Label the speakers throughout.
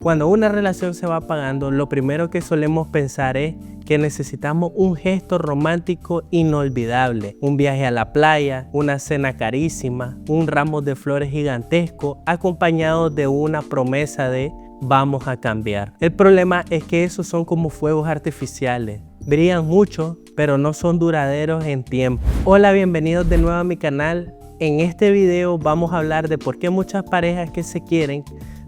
Speaker 1: Cuando una relación se va apagando, lo primero que solemos pensar es que necesitamos un gesto romántico inolvidable, un viaje a la playa, una cena carísima, un ramo de flores gigantesco acompañado de una promesa de vamos a cambiar. El problema es que esos son como fuegos artificiales, brillan mucho pero no son duraderos en tiempo. Hola, bienvenidos de nuevo a mi canal. En este video vamos a hablar de por qué muchas parejas que se quieren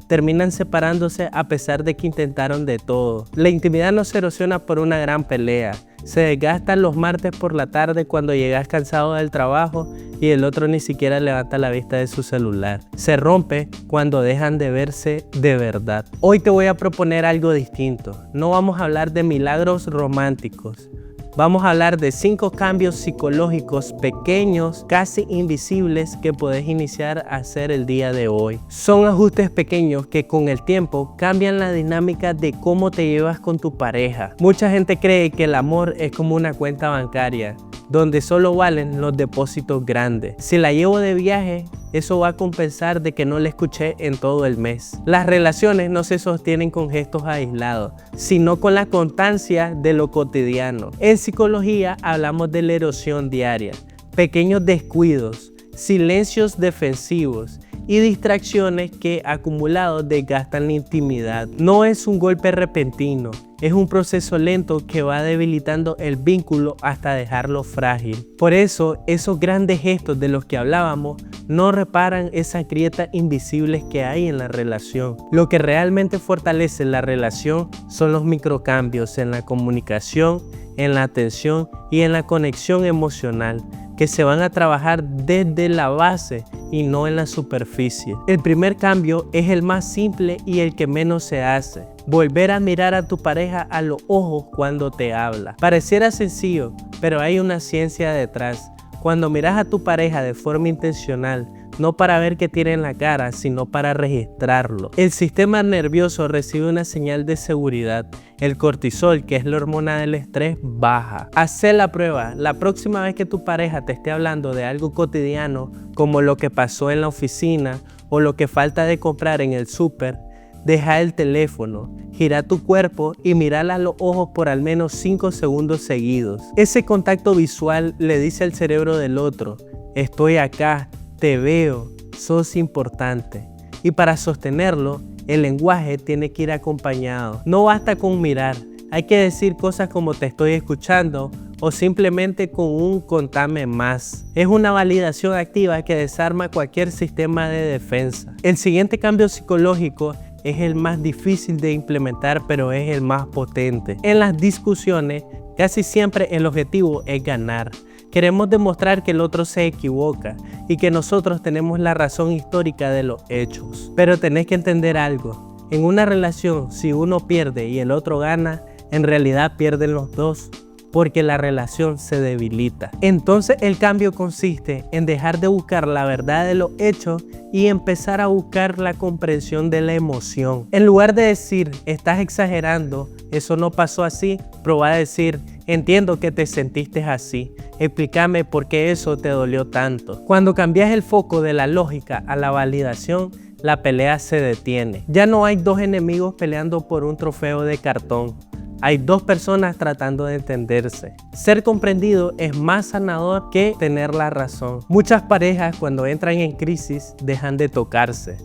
Speaker 1: terminan separándose a pesar de que intentaron de todo. La intimidad no se erosiona por una gran pelea. Se desgastan los martes por la tarde cuando llegas cansado del trabajo y el otro ni siquiera levanta la vista de su celular. Se rompe cuando dejan de verse de verdad. Hoy te voy a proponer algo distinto. No vamos a hablar de milagros románticos. Vamos a hablar de 5 cambios psicológicos pequeños, casi invisibles, que puedes iniciar a hacer el día de hoy. Son ajustes pequeños que con el tiempo cambian la dinámica de cómo te llevas con tu pareja. Mucha gente cree que el amor es como una cuenta bancaria, donde solo valen los depósitos grandes. Si la llevo de viaje, eso va a compensar de que no la escuché en todo el mes. Las relaciones no se sostienen con gestos aislados, sino con la constancia de lo cotidiano. En psicología hablamos de la erosión diaria, pequeños descuidos, silencios defensivos y distracciones que acumulados desgastan la intimidad. No es un golpe repentino, es un proceso lento que va debilitando el vínculo hasta dejarlo frágil. Por eso, esos grandes gestos de los que hablábamos no reparan esas grietas invisibles que hay en la relación. Lo que realmente fortalece la relación son los microcambios en la comunicación, en la atención y en la conexión emocional, que se van a trabajar desde la base y no en la superficie. El primer cambio es el más simple y el que menos se hace. Volver a mirar a tu pareja a los ojos cuando te habla. Pareciera sencillo, pero hay una ciencia detrás. Cuando miras a tu pareja de forma intencional, no para ver qué tiene en la cara, sino para registrarlo. El sistema nervioso recibe una señal de seguridad. El cortisol, que es la hormona del estrés, baja. Haz la prueba. La próxima vez que tu pareja te esté hablando de algo cotidiano, como lo que pasó en la oficina o lo que falta de comprar en el súper, deja el teléfono, gira tu cuerpo y mírala a los ojos por al menos 5 segundos seguidos. Ese contacto visual le dice al cerebro del otro: estoy acá, te veo, sos importante. Y para sostenerlo, el lenguaje tiene que ir acompañado. No basta con mirar, hay que decir cosas como te estoy escuchando o simplemente con un contame más. Es una validación activa que desarma cualquier sistema de defensa. El siguiente cambio psicológico es el más difícil de implementar, pero es el más potente. En las discusiones, casi siempre el objetivo es ganar. Queremos demostrar que el otro se equivoca y que nosotros tenemos la razón histórica de los hechos. Pero tenés que entender algo. En una relación, si uno pierde y el otro gana, en realidad pierden los dos, porque la relación se debilita. Entonces el cambio consiste en dejar de buscar la verdad de los hechos y empezar a buscar la comprensión de la emoción. En lugar de decir, estás exagerando, eso no pasó así, probá a decir, entiendo que te sentiste así, explícame por qué eso te dolió tanto. Cuando cambias el foco de la lógica a la validación, la pelea se detiene. Ya no hay dos enemigos peleando por un trofeo de cartón. Hay dos personas tratando de entenderse. Ser comprendido es más sanador que tener la razón. Muchas parejas cuando entran en crisis dejan de tocarse.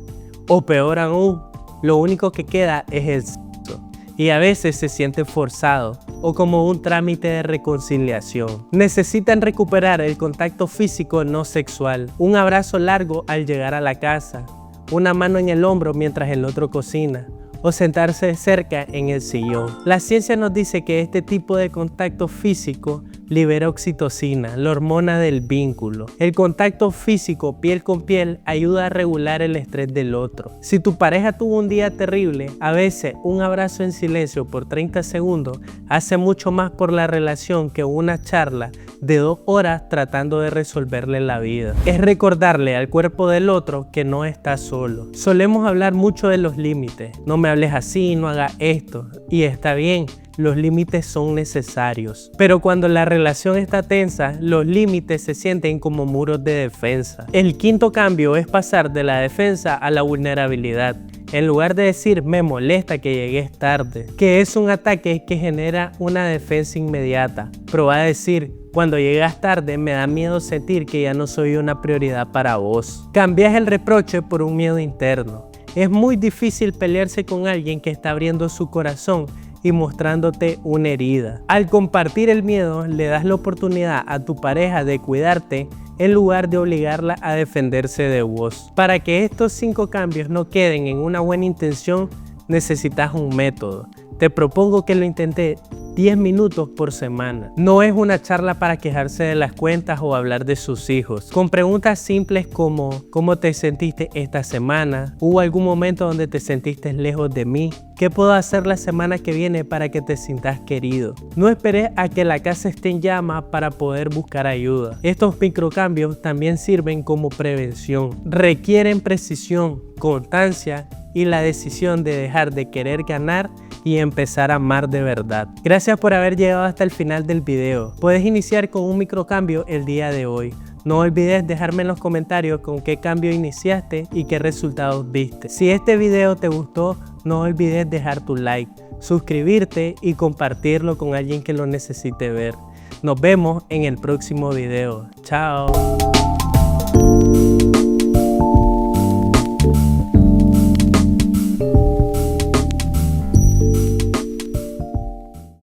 Speaker 1: O peor aún, lo único que queda es el sexo. Y a veces se siente forzado o como un trámite de reconciliación. Necesitan recuperar el contacto físico no sexual. Un abrazo largo al llegar a la casa. Una mano en el hombro mientras el otro cocina. O sentarse cerca en el sillón. La ciencia nos dice que este tipo de contacto físico libera oxitocina, la hormona del vínculo. El contacto físico piel con piel ayuda a regular el estrés del otro. Si tu pareja tuvo un día terrible, a veces un abrazo en silencio por 30 segundos hace mucho más por la relación que una charla de 2 horas tratando de resolverle la vida. Es recordarle al cuerpo del otro que no está solo. Solemos hablar mucho de los límites. No me hables así, no hagas esto. Y está bien, los límites son necesarios. Pero cuando la relación está tensa, los límites se sienten como muros de defensa. El quinto cambio es pasar de la defensa a la vulnerabilidad. En lugar de decir me molesta que llegues tarde, que es un ataque que genera una defensa inmediata, proba a decir cuando llegas tarde me da miedo sentir que ya no soy una prioridad para vos. Cambias el reproche por un miedo interno. Es muy difícil pelearse con alguien que está abriendo su corazón y mostrándote una herida. Al compartir el miedo, le das la oportunidad a tu pareja de cuidarte en lugar de obligarla a defenderse de vos. Para que estos 5 cambios no queden en una buena intención, necesitas un método. Te propongo que lo intentes 10 minutos por semana. No es una charla para quejarse de las cuentas o hablar de sus hijos. Con preguntas simples como ¿cómo te sentiste esta semana? ¿Hubo algún momento donde te sentiste lejos de mí? ¿Qué puedo hacer la semana que viene para que te sientas querido? No esperes a que la casa esté en llamas para poder buscar ayuda. Estos microcambios también sirven como prevención. Requieren precisión, constancia y la decisión de dejar de querer ganar y empezar a amar de verdad. Gracias por haber llegado hasta el final del video. Puedes iniciar con un microcambio el día de hoy. No olvides dejarme en los comentarios con qué cambio iniciaste y qué resultados viste. Si este video te gustó, no olvides dejar tu like, suscribirte y compartirlo con alguien que lo necesite ver. Nos vemos en el próximo video. Chao.